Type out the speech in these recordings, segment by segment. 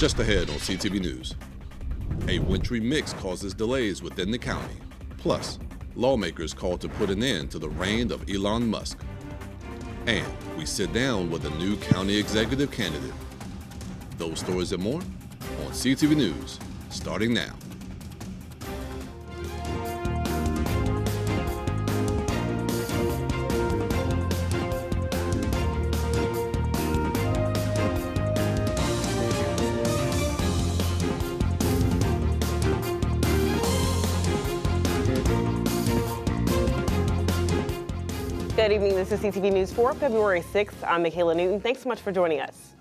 Just ahead on CTV News. A wintry mix causes delays within the county. Plus, lawmakers call to put an end to the reign of Elon Musk. And we sit down with a new county executive candidate. Those stories and more on CTV News, starting now. Good evening. This is CTV News for February 6th. I'm Michaela Newton. Thanks so much for joining us.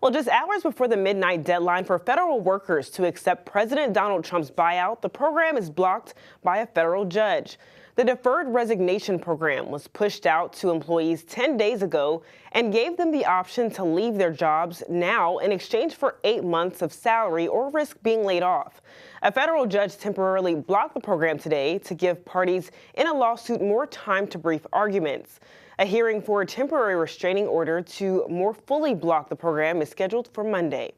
Well, just hours before the midnight deadline for federal workers to accept President Donald Trump's buyout, the program is blocked by a federal judge. The deferred resignation program was pushed out to employees 10 days ago and gave them the option to leave their jobs now in exchange for 8 months of salary or risk being laid off. A federal judge temporarily blocked the program today to give parties in a lawsuit more time to brief arguments. A hearing for a temporary restraining order to more fully block the program is scheduled for Monday.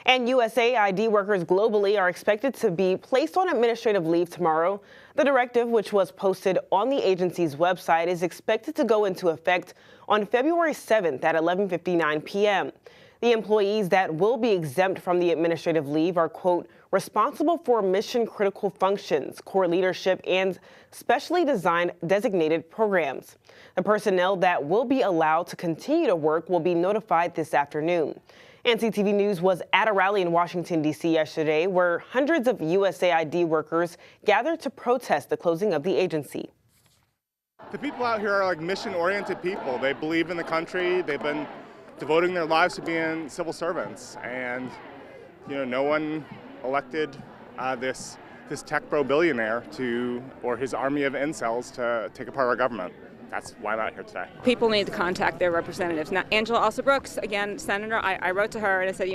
And USAID workers globally are expected to be placed on administrative leave tomorrow. The directive, which was posted on the agency's website, is expected to go into effect on February 7th at 11:59 p.m. The employees that will be exempt from the administrative leave are, quote, responsible for mission-critical functions, core leadership, and specially designed designated programs. The personnel that will be allowed to continue to work will be notified this afternoon. And CTV News was at a rally in Washington, D.C. yesterday where hundreds of USAID workers gathered to protest the closing of the agency. The people out here are like mission-oriented people. They believe in the country. They've been devoting their lives to being civil servants. And, no one elected this tech bro billionaire or his army of incels to take apart our government. That's why I'm out here today. People need to contact their representatives. Now, Angela Alsop-Brooks, again, Senator, I wrote to her and I said,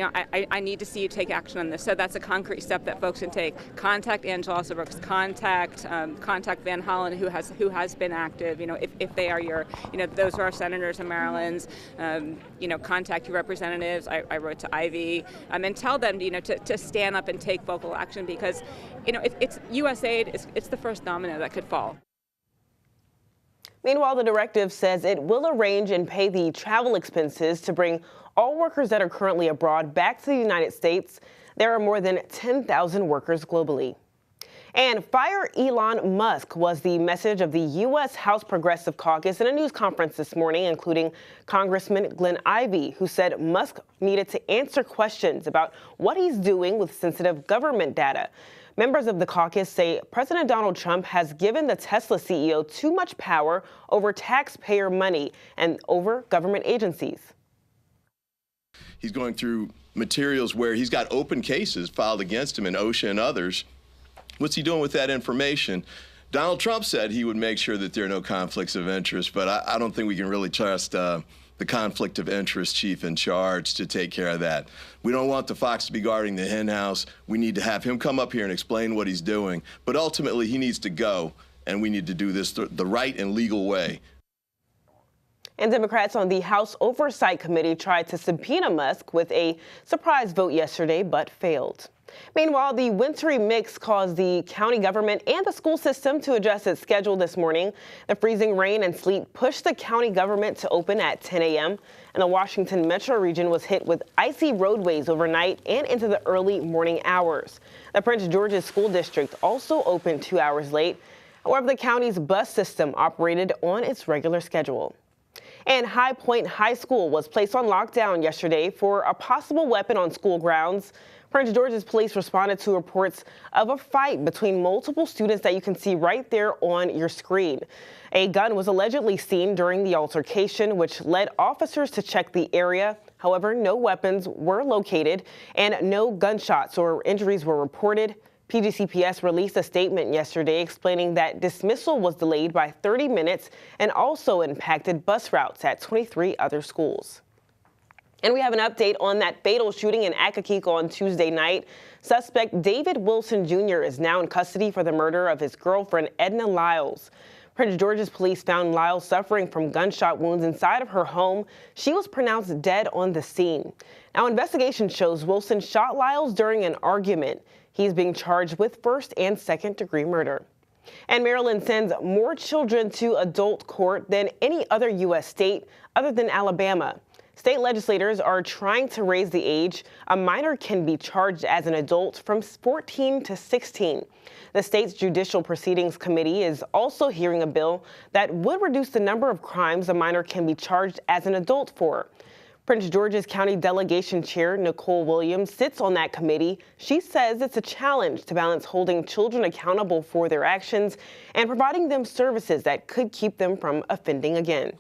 I need to see you take action on this. So that's a concrete step that folks can take. Contact Angela Alsop-Brooks, contact Van Hollen, who has been active. If they are those are our senators in Maryland's. Contact your representatives. I wrote to Ivy and tell them, to stand up and take vocal action because, it's USAID. It's the first domino that could fall. Meanwhile, the directive says it will arrange and pay the travel expenses to bring all workers that are currently abroad back to the United States. There are more than 10,000 workers globally. And fire Elon Musk was the message of the U.S. House Progressive Caucus in a news conference this morning, including Congressman Glenn Ivey, who said Musk needed to answer questions about what he's doing with sensitive government data. Members of the caucus say President Donald Trump has given the Tesla CEO too much power over taxpayer money and over government agencies. He's going through materials where he's got open cases filed against him in OSHA and others. What's he doing with that information? Donald Trump said he would make sure that there are no conflicts of interest, but I don't think we can really trust the conflict of interest chief in charge to take care of that. We don't want the fox to be guarding the hen house. We need to have him come up here and explain what he's doing. But ultimately, he needs to go, and we need to do this the right and legal way. And Democrats on the House Oversight Committee tried to subpoena Musk with a surprise vote yesterday, but failed. Meanwhile, the wintry mix caused the county government and the school system to adjust its schedule this morning. The freezing rain and sleet pushed the county government to open at 10 a.m. And the Washington metro region was hit with icy roadways overnight and into the early morning hours. The Prince George's School District also opened 2 hours late. However, the county's bus system operated on its regular schedule. And High Point High School was placed on lockdown yesterday for a possible weapon on school grounds. Prince George's police responded to reports of a fight between multiple students that you can see right there on your screen. A gun was allegedly seen during the altercation, which led officers to check the area. However, no weapons were located and no gunshots or injuries were reported. PGCPS released a statement yesterday explaining that dismissal was delayed by 30 minutes and also impacted bus routes at 23 other schools. And we have an update on that fatal shooting in Accokeek on Tuesday night. Suspect David Wilson Jr. is now in custody for the murder of his girlfriend, Edna Lyles. Prince George's police found Lyle suffering from gunshot wounds inside of her home. She was pronounced dead on the scene. Now, investigation shows Wilson shot Lyles during an argument. He's being charged with first and second degree murder. And Maryland sends more children to adult court than any other U.S. state other than Alabama. State legislators are trying to raise the age a minor can be charged as an adult from 14 to 16. The state's Judicial Proceedings Committee is also hearing a bill that would reduce the number of crimes a minor can be charged as an adult for. Prince George's County Delegation Chair Nicole Williams sits on that committee. She says it's a challenge to balance holding children accountable for their actions and providing them services that could keep them from offending again.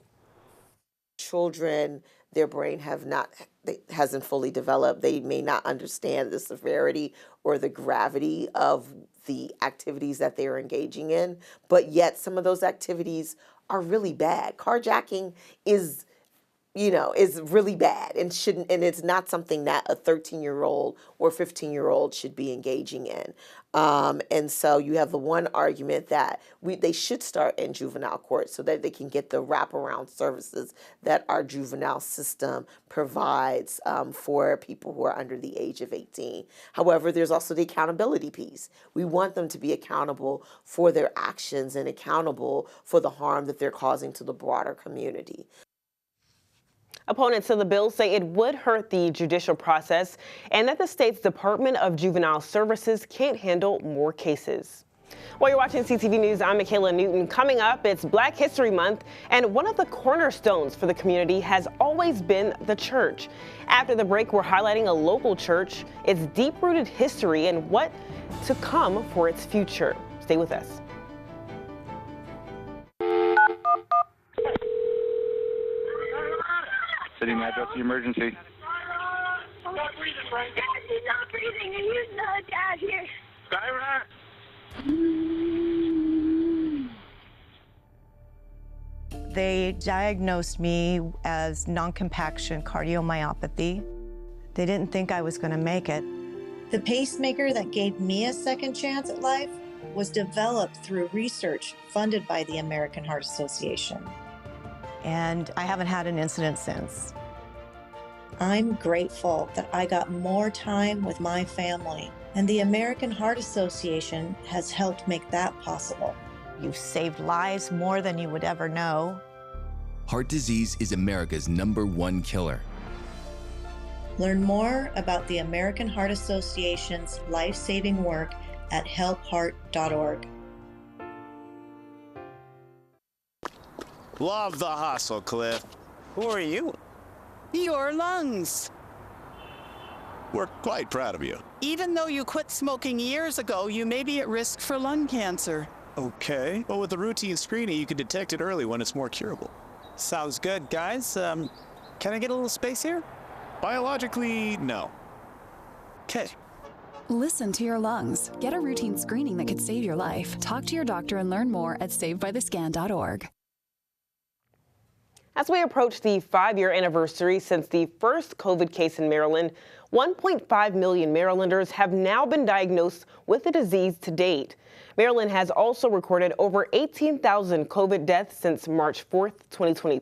Children, their brain hasn't fully developed. They may not understand the severity or the gravity of the activities that they are engaging in, but yet some of those activities are really bad. Carjacking is really bad and it's not something that a 13-year-old or 15-year-old should be engaging in. And so you have the one argument that they should start in juvenile court so that they can get the wraparound services that our juvenile system provides for people who are under the age of 18. However, there's also the accountability piece. We want them to be accountable for their actions and accountable for the harm that they're causing to the broader community. Opponents of the bill say it would hurt the judicial process and that the state's Department of Juvenile Services can't handle more cases. While you're watching CTV News, I'm Michaela Newton. Coming up, it's Black History Month, and one of the cornerstones for the community has always been the church. After the break, we're highlighting a local church, its deep-rooted history, and what to come for its future. Stay with us. Setting address to emergency. I'm not breathing, Frank. She's not breathing, and you know Dad here. Skyrock. They diagnosed me as non-compaction cardiomyopathy. They didn't think I was going to make it. The pacemaker that gave me a second chance at life was developed through research funded by the American Heart Association. And I haven't had an incident since. I'm grateful that I got more time with my family, and the American Heart Association has helped make that possible. You've saved lives more than you would ever know. Heart disease is America's #1 killer. Learn more about the American Heart Association's life-saving work at helpheart.org. Love the hustle, Cliff. Who are you? Your lungs. We're quite proud of you. Even though you quit smoking years ago, you may be at risk for lung cancer. Okay. Well, with the routine screening, you can detect it early when it's more curable. Sounds good, guys. Can I get a little space here? Biologically, no. Okay. Listen to your lungs. Get a routine screening that could save your life. Talk to your doctor and learn more at savedbythescan.org. As we approach the 5-year anniversary since the first COVID case in Maryland, 1.5 million Marylanders have now been diagnosed with the disease to date. Maryland has also recorded over 18,000 COVID deaths since March 4th, 2020.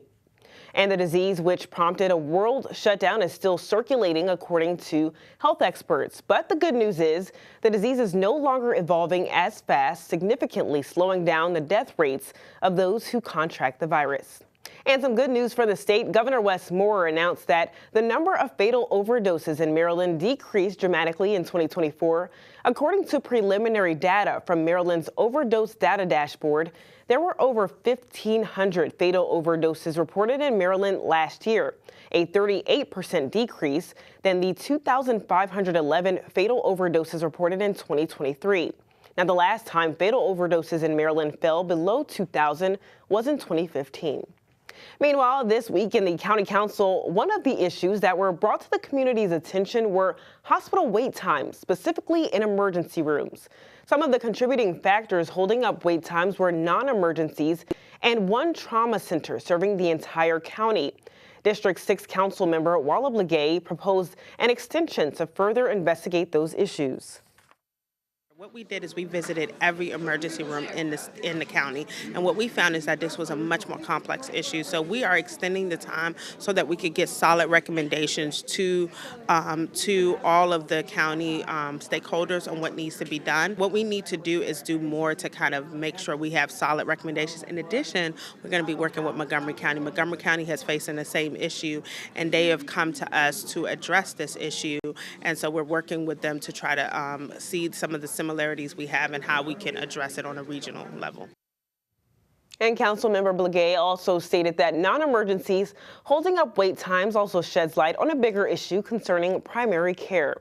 And the disease, which prompted a world shutdown, is still circulating, according to health experts. But the good news is the disease is no longer evolving as fast, significantly slowing down the death rates of those who contract the virus. And some good news for the state. Governor Wes Moore announced that the number of fatal overdoses in Maryland decreased dramatically in 2024. According to preliminary data from Maryland's overdose data dashboard, there were over 1,500 fatal overdoses reported in Maryland last year, a 38% decrease than the 2,511 fatal overdoses reported in 2023. Now, the last time fatal overdoses in Maryland fell below 2,000 was in 2015. Meanwhile, this week in the county council, one of the issues that were brought to the community's attention were hospital wait times, specifically in emergency rooms. Some of the contributing factors holding up wait times were non-emergencies and one trauma center serving the entire county. District 6 council member Walla Blagay proposed an extension to further investigate those issues. What we did is we visited every emergency room in the county, and what we found is that this was a much more complex issue. So we are extending the time so that we could get solid recommendations to all of the county stakeholders on what needs to be done. What we need to do is do more to kind of make sure we have solid recommendations. In addition, we're going to be working with Montgomery County. Montgomery County has facing the same issue, and they have come to us to address this issue, and so we're working with them to try to see some of the similarities we have and how we can address it on a regional level. And Councilmember Blagay also stated that non-emergencies holding up wait times also sheds light on a bigger issue concerning primary care.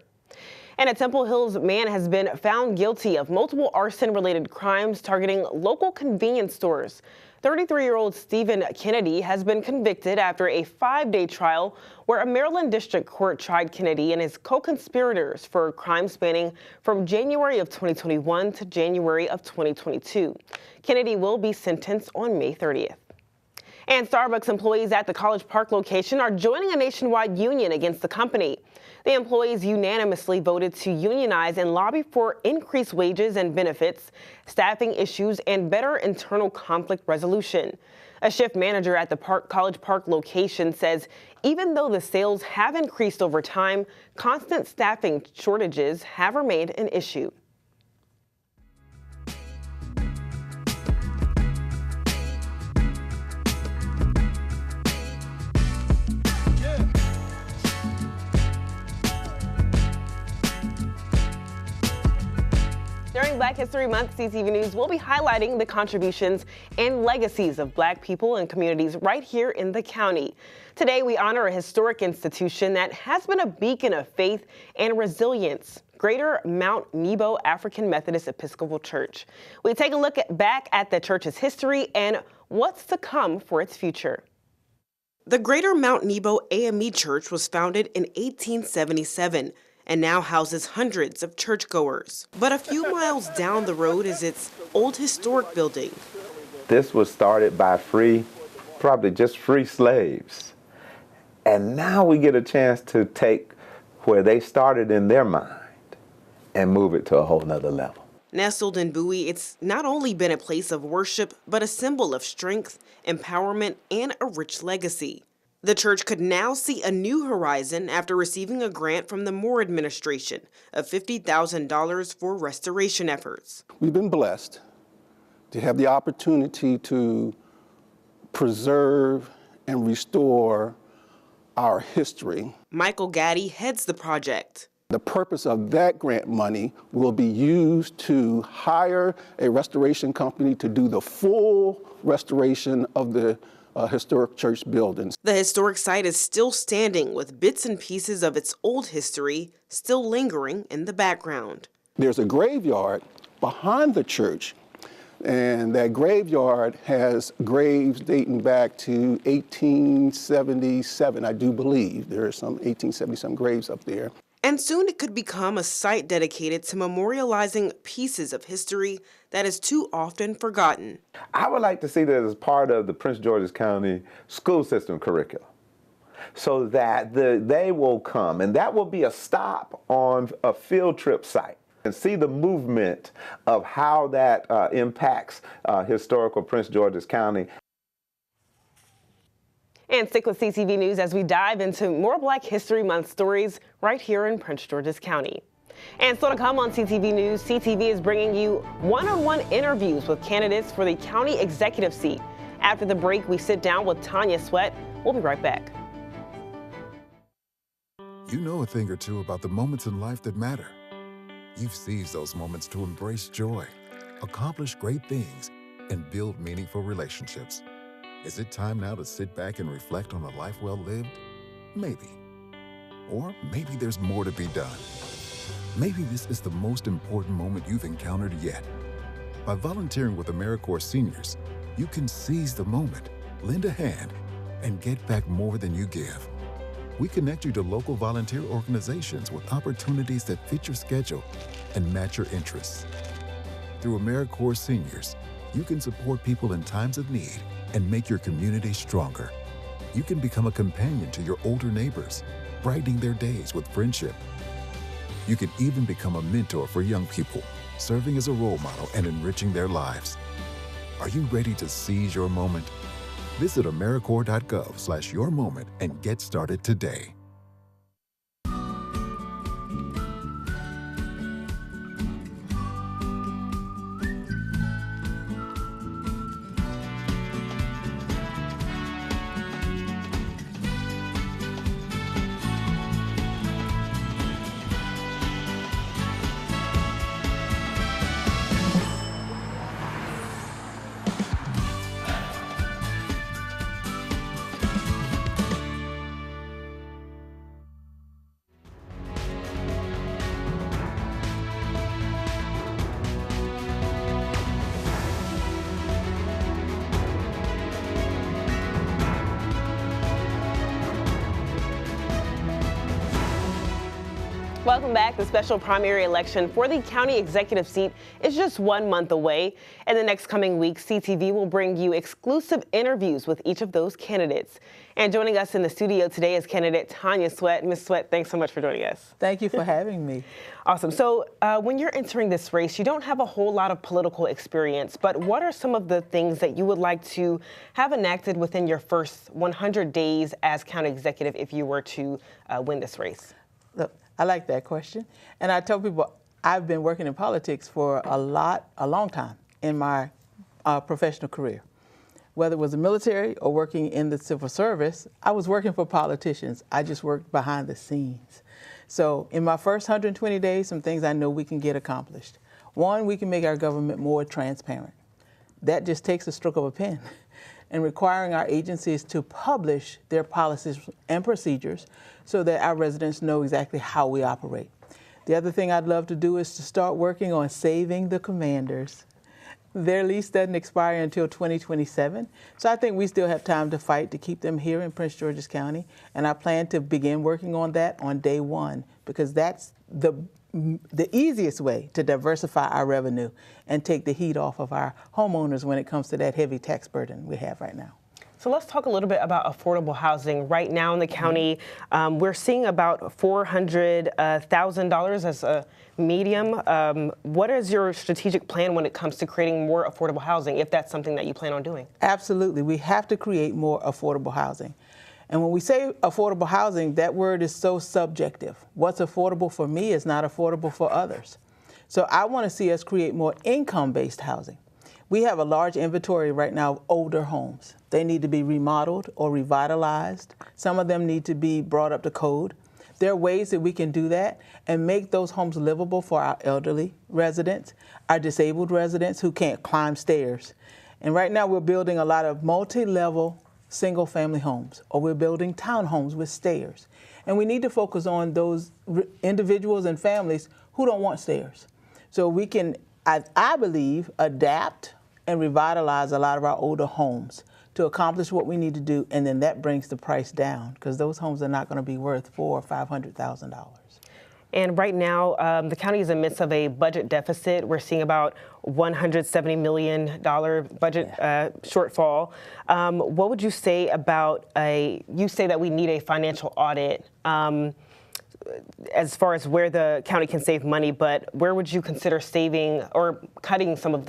And a Temple Hills man has been found guilty of multiple arson-related crimes targeting local convenience stores. 33-year-old Stephen Kennedy has been convicted after a 5-day trial where a Maryland district court tried Kennedy and his co-conspirators for crimes spanning from January of 2021 to January of 2022. Kennedy will be sentenced on May 30th. And Starbucks employees at the College Park location are joining a nationwide union against the company. The employees unanimously voted to unionize and lobby for increased wages and benefits, staffing issues, and better internal conflict resolution. A shift manager at the College Park location says even though the sales have increased over time, constant staffing shortages have remained an issue. During Black History Month, CTV News will be highlighting the contributions and legacies of Black people and communities right here in the county. Today, we honor a historic institution that has been a beacon of faith and resilience, Greater Mount Nebo African Methodist Episcopal Church. We take a look back at the church's history and what's to come for its future. The Greater Mount Nebo AME Church was founded in 1877. And now houses hundreds of churchgoers. But a few miles down the road is its old historic building. This was started by probably just free slaves. And now we get a chance to take where they started in their mind and move it to a whole nother level. Nestled in Bowie, it's not only been a place of worship, but a symbol of strength, empowerment, and a rich legacy. The church could now see a new horizon after receiving a grant from the Moore administration of $50,000 for restoration efforts. We've been blessed to have the opportunity to preserve and restore our history. Michael Gaddy heads the project. The purpose of that grant money will be used to hire a restoration company to do the full restoration of the historic church buildings. The historic site is still standing with bits and pieces of its old history still lingering in the background. There's a graveyard behind the church, and that graveyard has graves dating back to 1877, I do believe. There are some 1870-some graves up there. And soon it could become a site dedicated to memorializing pieces of history that is too often forgotten. I would like to see that as part of the Prince George's County school system curriculum, so that they will come, and that will be a stop on a field trip site, and see the movement of how that impacts historical Prince George's County. And stick with CTV News as we dive into more Black History Month stories right here in Prince George's County. And still to come on CTV News, CTV is bringing you one-on-one interviews with candidates for the county executive seat. After the break, we sit down with Tanya Sweat. We'll be right back. You know a thing or two about the moments in life that matter. You've seized those moments to embrace joy, accomplish great things, and build meaningful relationships. Is it time now to sit back and reflect on a life well lived? Maybe. Or maybe there's more to be done. Maybe this is the most important moment you've encountered yet. By volunteering with AmeriCorps Seniors, you can seize the moment, lend a hand, and get back more than you give. We connect you to local volunteer organizations with opportunities that fit your schedule and match your interests. Through AmeriCorps Seniors, you can support people in times of need and make your community stronger. You can become a companion to your older neighbors, brightening their days with friendship. You can even become a mentor for young people, serving as a role model and enriching their lives. Are you ready to seize your moment? Visit AmeriCorps.gov/yourmoment and get started today. Welcome back. The special primary election for the county executive seat is just 1 month away. In the next coming weeks, CTV will bring you exclusive interviews with each of those candidates. And joining us in the studio today is candidate Tanya Sweat. Ms. Sweat, thanks so much for joining us. Thank you for having me. Awesome. So when you're entering this race, you don't have a whole lot of political experience, but what are some of the things that you would like to have enacted within your first 100 days as county executive if you were to win this race? Look, I like that question. And I tell people I've been working in politics for a long time in my professional career. Whether it was the military or working in the civil service, I was working for politicians. I just worked behind the scenes. So in my first 120 days, some things I know we can get accomplished. One, we can make our government more transparent. That just takes a stroke of a pen. And requiring our agencies to publish their policies and procedures so that our residents know exactly how we operate. The other thing I'd love to do is to start working on saving the commanders. Their lease doesn't expire until 2027, so I think we still have time to fight to keep them here in Prince George's County, and I plan to begin working on that on day one because that's the easiest way to diversify our revenue and take the heat off of our homeowners when it comes to that heavy tax burden we have right now. So let's talk a little bit about affordable housing. Right now in the county, we're seeing about $400,000 as a medium. What is your strategic plan when it comes to creating more affordable housing, if that's something that you plan on doing? Absolutely. We have to create more affordable housing. And when we say affordable housing, that word is so subjective. What's affordable for me is not affordable for others. So I want to see us create more income-based housing. We have a large inventory right now of older homes. They need to be remodeled or revitalized. Some of them need to be brought up to code. There are ways that we can do that and make those homes livable for our elderly residents, our disabled residents who can't climb stairs. And right now we're building a lot of multi-level single-family homes, or we're building townhomes with stairs. And we need to focus on those individuals and families who don't want stairs. So we can, I believe, adapt and revitalize a lot of our older homes to accomplish what we need to do, and then that brings the price down because those homes are not going to be worth $400,000 or $500,000. And right now, the county is in the midst of a budget deficit. We're seeing about $170 million budget shortfall. What would you say about you say that we need a financial audit as far as where the county can save money, but where would you consider saving or cutting some of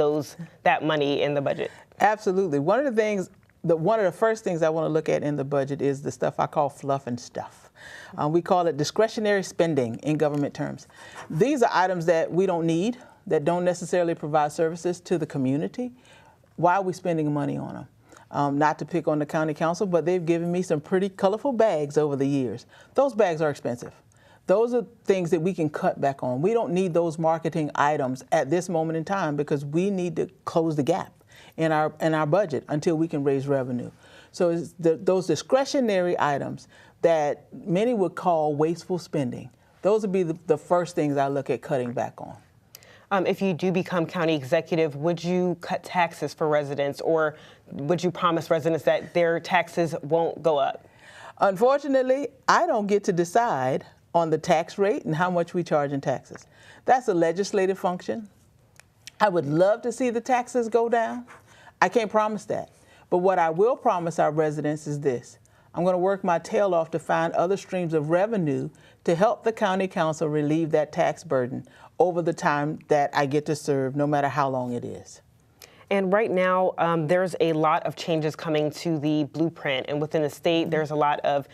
that money in the budget? Absolutely. One of the first things I want to look at in the budget is the stuff I call fluff and stuff. We call it discretionary spending in government terms. These are items that we don't need, that don't necessarily provide services to the community. Why are we spending money on them? Not to pick on the county council, but they've given me some pretty colorful bags over the years. Those bags are expensive. Those are things that we can cut back on. We don't need those marketing items at this moment in time because we need to close the gap in our budget until we can raise revenue. So it's those discretionary items that many would call wasteful spending, those would be the first things I look at cutting back on. If you do become county executive, would you cut taxes for residents, or would you promise residents that their taxes won't go up? Unfortunately, I don't get to decide on the tax rate and how much we charge in taxes. That's a legislative function. I would love to see the taxes go down. I can't promise that. But what I will promise our residents is this. I'm going to work my tail off to find other streams of revenue to help the county council relieve that tax burden over the time that I get to serve, no matter how long it is. And right now, there's a lot of changes coming to the blueprint, and within the state, there's a lot of,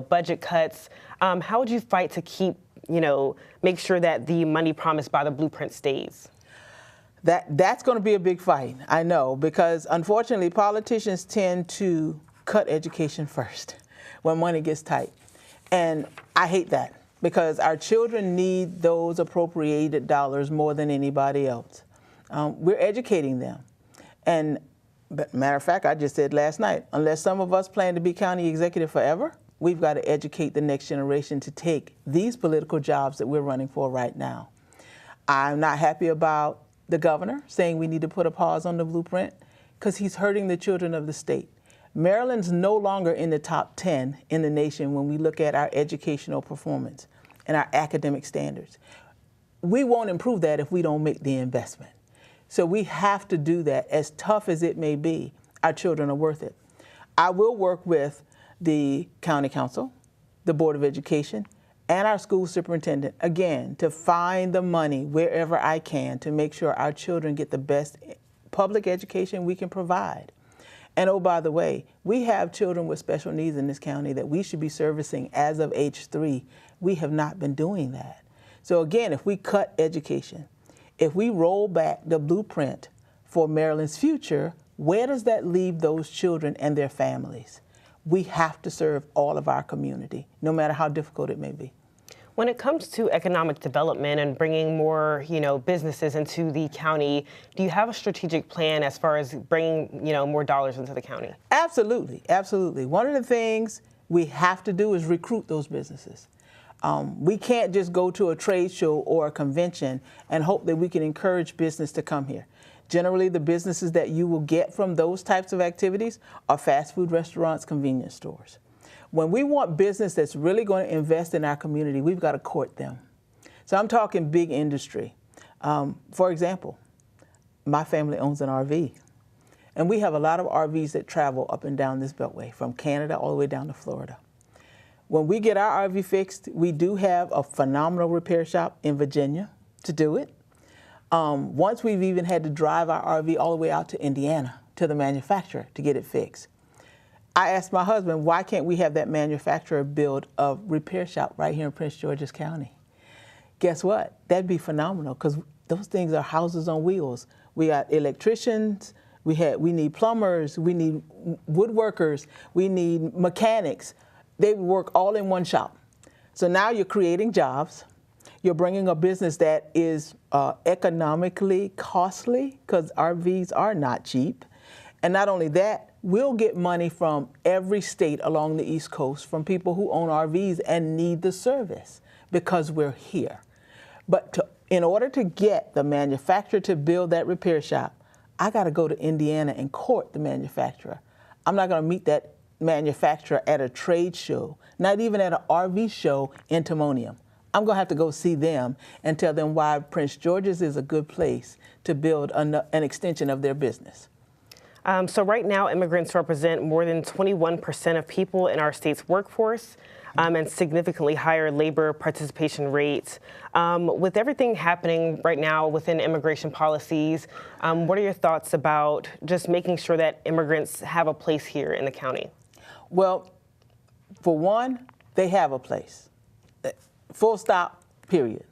budget cuts. How would you fight to keep, make sure that the money promised by the blueprint stays? That's going to be a big fight, I know, because unfortunately, politicians tend to cut education first when money gets tight. And I hate that because our children need those appropriated dollars more than anybody else. We're educating them. And matter of fact, I just said last night, unless some of us plan to be county executive forever, we've got to educate the next generation to take these political jobs that we're running for right now. I'm not happy about the governor saying we need to put a pause on the blueprint because he's hurting the children of the state. Maryland's no longer in the top 10 in the nation when we look at our educational performance and our academic standards. We won't improve that if we don't make the investment. So we have to do that. As tough as it may be, our children are worth it. I will work with the county council, the Board of Education, and our school superintendent, again, to find the money wherever I can to make sure our children get the best public education we can provide. And oh, by the way, we have children with special needs in this county that we should be servicing as of age 3. We have not been doing that. So again, if we cut education, if we roll back the blueprint for Maryland's future, where does that leave those children and their families? We have to serve all of our community, no matter how difficult it may be. When it comes to economic development and bringing more, businesses into the county, do you have a strategic plan as far as bringing, more dollars into the county? Absolutely, absolutely. One of the things we have to do is recruit those businesses. We can't just go to a trade show or a convention and hope that we can encourage business to come here. Generally, the businesses that you will get from those types of activities are fast food restaurants, convenience stores. When we want business that's really going to invest in our community, we've got to court them. So I'm talking big industry. For example, my family owns an RV. And we have a lot of RVs that travel up and down this beltway, from Canada all the way down to Florida. When we get our RV fixed, we do have a phenomenal repair shop in Virginia to do it. Once we've even had to drive our RV all the way out to Indiana to the manufacturer to get it fixed. I asked my husband, why can't we have that manufacturer build a repair shop right here in Prince George's County? Guess what? That'd be phenomenal because those things are houses on wheels. We got electricians, we need plumbers, we need woodworkers, we need mechanics. They work all in one shop. So now you're creating jobs. You're bringing a business that is economically costly because RVs are not cheap. And not only that, we'll get money from every state along the East Coast from people who own RVs and need the service because we're here. But in order to get the manufacturer to build that repair shop, I got to go to Indiana and court the manufacturer. I'm not going to meet that manufacturer at a trade show, not even at an RV show in Timonium. I'm going to have to go see them and tell them why Prince George's is a good place to build an extension of their business. So right now, immigrants represent more than 21% of people in our state's workforce and significantly higher labor participation rates. With everything happening right now within immigration policies, what are your thoughts about just making sure that immigrants have a place here in the county? Well, for one, they have a place. Full stop, period.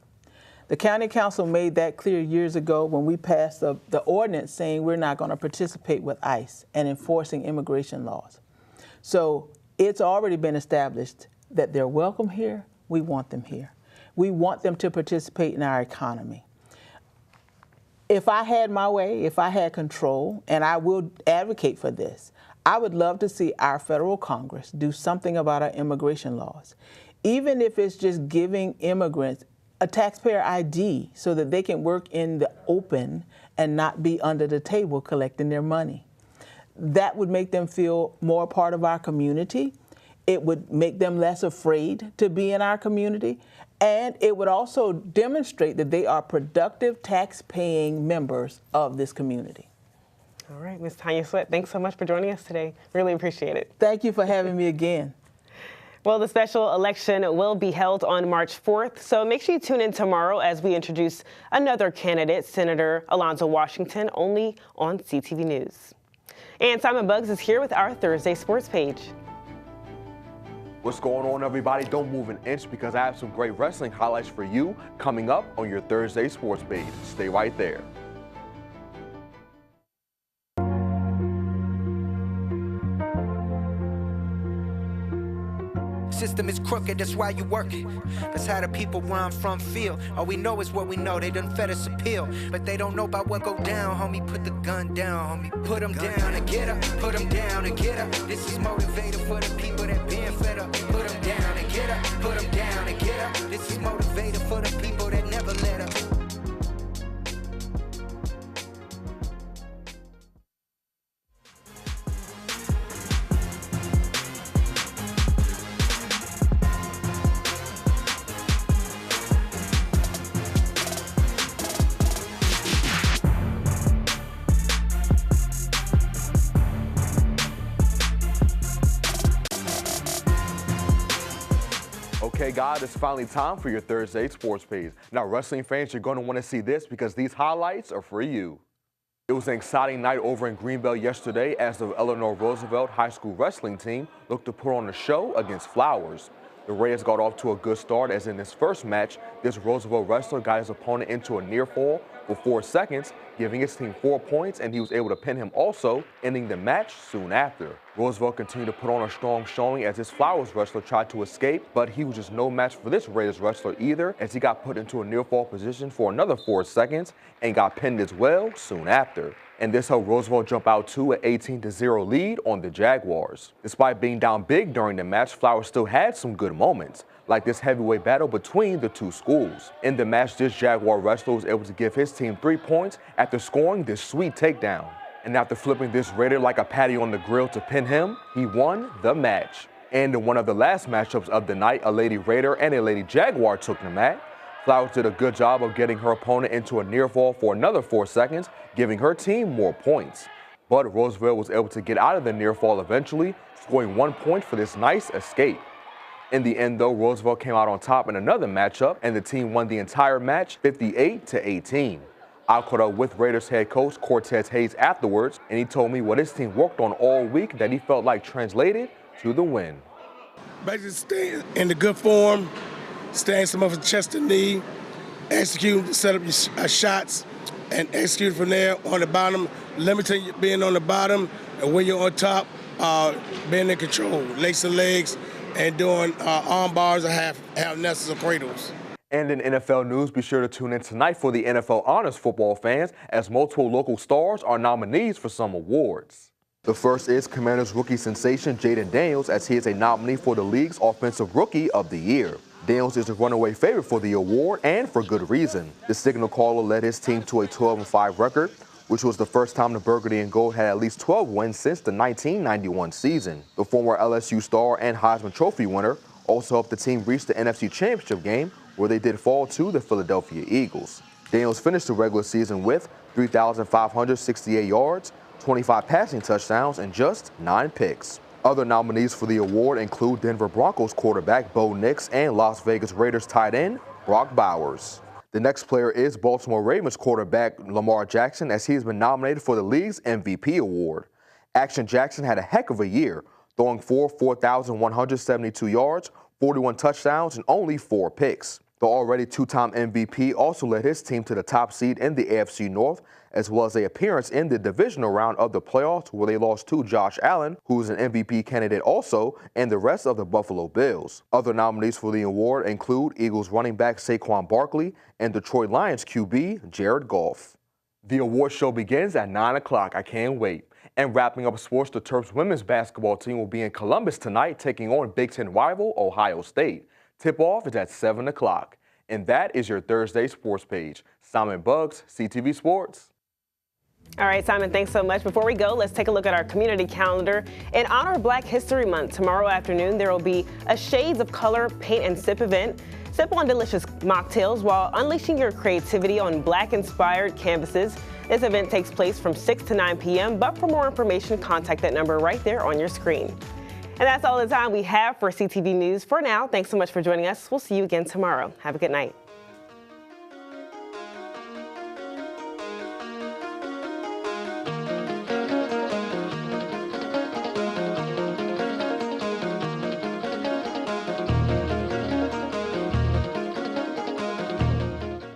The county council made that clear years ago when we passed the ordinance saying we're not going to participate with ICE and enforcing immigration laws. So it's already been established that they're welcome here. We want them here. We want them to participate in our economy. If I had my way, if I had control, and I will advocate for this, I would love to see our federal Congress do something about our immigration laws, even if it's just giving immigrants a taxpayer ID so that they can work in the open and not be under the table collecting their money. That would make them feel more part of our community. It would make them less afraid to be in our community. And it would also demonstrate that they are productive tax-paying members of this community. All right, Ms. Tanya Sweat, thanks so much for joining us today. Really appreciate it. Thank you for having me again. Well, the special election will be held on March 4th, so make sure you tune in tomorrow as we introduce another candidate, Senator Alonzo Washington, only on CTV News. And Simon Buggs is here with our Thursday sports page. What's going on, everybody? Don't move an inch because I have some great wrestling highlights for you coming up on your Thursday sports page. Stay right there. System is crooked, that's why you working. That's how the people where I'm from feel. All we know is what we know, they done fed us a pill. But they don't know about what go down, homie. Put the gun down, homie. Put them down and get up, put them down and get up. This is motivator for the people that been fed up. Put them down and get up, put them down and get up. This is motivator for the people that never let up. Okay, guys, it's finally time for your Thursday sports page. Now, wrestling fans, you're going to want to see this because these highlights are for you. It was an exciting night over in Greenbelt yesterday as the Eleanor Roosevelt High School wrestling team looked to put on a show against Flowers. The Raiders got off to a good start as in this first match, this Roosevelt wrestler got his opponent into a near fall for 4 seconds, giving his team 4 points, and he was able to pin him also, ending the match soon after. Roosevelt continued to put on a strong showing as his Flowers wrestler tried to escape, but he was just no match for this Raiders wrestler either as he got put into a near fall position for another 4 seconds and got pinned as well soon after. And this helped Roosevelt jump out to an 18-0 lead on the Jaguars. Despite being down big during the match, Flowers still had some good moments, like this heavyweight battle between the two schools. In the match, this Jaguar wrestler was able to give his team 3 points after scoring this sweet takedown. And after flipping this Raider like a patty on the grill to pin him, he won the match. And in one of the last matchups of the night, a Lady Raider and a Lady Jaguar took the mat. Flowers did a good job of getting her opponent into a near fall for another 4 seconds, giving her team more points. But Roosevelt was able to get out of the near fall eventually, scoring 1 point for this nice escape. In the end, though, Roosevelt came out on top in another matchup, and the team won the entire match 58-18. I caught up with Raiders head coach Cortez Hayes afterwards, and he told me what his team worked on all week that he felt like translated to the win. Basically, stay in the good form, staying some of the chest and knee, execute, set up your shots, and execute from there on the bottom, limiting being on the bottom, and when you're on top, being in control, lacing legs, and doing arm bars or half nesses or cradles. And in NFL news, be sure to tune in tonight for the NFL Honors football fans as multiple local stars are nominees for some awards. The first is Commanders rookie sensation Jaden Daniels, as he is a nominee for the league's Offensive Rookie of the Year. Daniels is a runaway favorite for the award, and for good reason. The signal caller led his team to a 12-5 record, which was the first time the Burgundy and Gold had at least 12 wins since the 1991 season. The former LSU star and Heisman Trophy winner also helped the team reach the NFC Championship game, where they did fall to the Philadelphia Eagles. Daniels finished the regular season with 3,568 yards, 25 passing touchdowns, and just 9 picks. Other nominees for the award include Denver Broncos quarterback Bo Nix and Las Vegas Raiders tight end Brock Bowers. The next player is Baltimore Ravens quarterback Lamar Jackson, as he has been nominated for the league's MVP award. Action Jackson had a heck of a year, throwing for 4,172 yards, 41 touchdowns, and only 4 picks. The already 2-time MVP also led his team to the top seed in the AFC North, as well as an appearance in the divisional round of the playoffs where they lost to Josh Allen, who is an MVP candidate also, and the rest of the Buffalo Bills. Other nominees for the award include Eagles running back Saquon Barkley and Detroit Lions QB Jared Goff. The award show begins at 9 o'clock. I can't wait. And wrapping up sports, the Terps women's basketball team will be in Columbus tonight, taking on Big Ten rival Ohio State. Tip-off is at 7 o'clock. And that is your Thursday sports page. Simon Buggs, CTV Sports. All right, Simon, thanks so much. Before we go, let's take a look at our community calendar. In honor of Black History Month, tomorrow afternoon, there will be a Shades of Color paint and sip event. Sip on delicious mocktails while unleashing your creativity on Black-inspired canvases. This event takes place from 6 to 9 p.m., but for more information, contact that number right there on your screen. And that's all the time we have for CTV News for now. Thanks so much for joining us. We'll see you again tomorrow. Have a good night.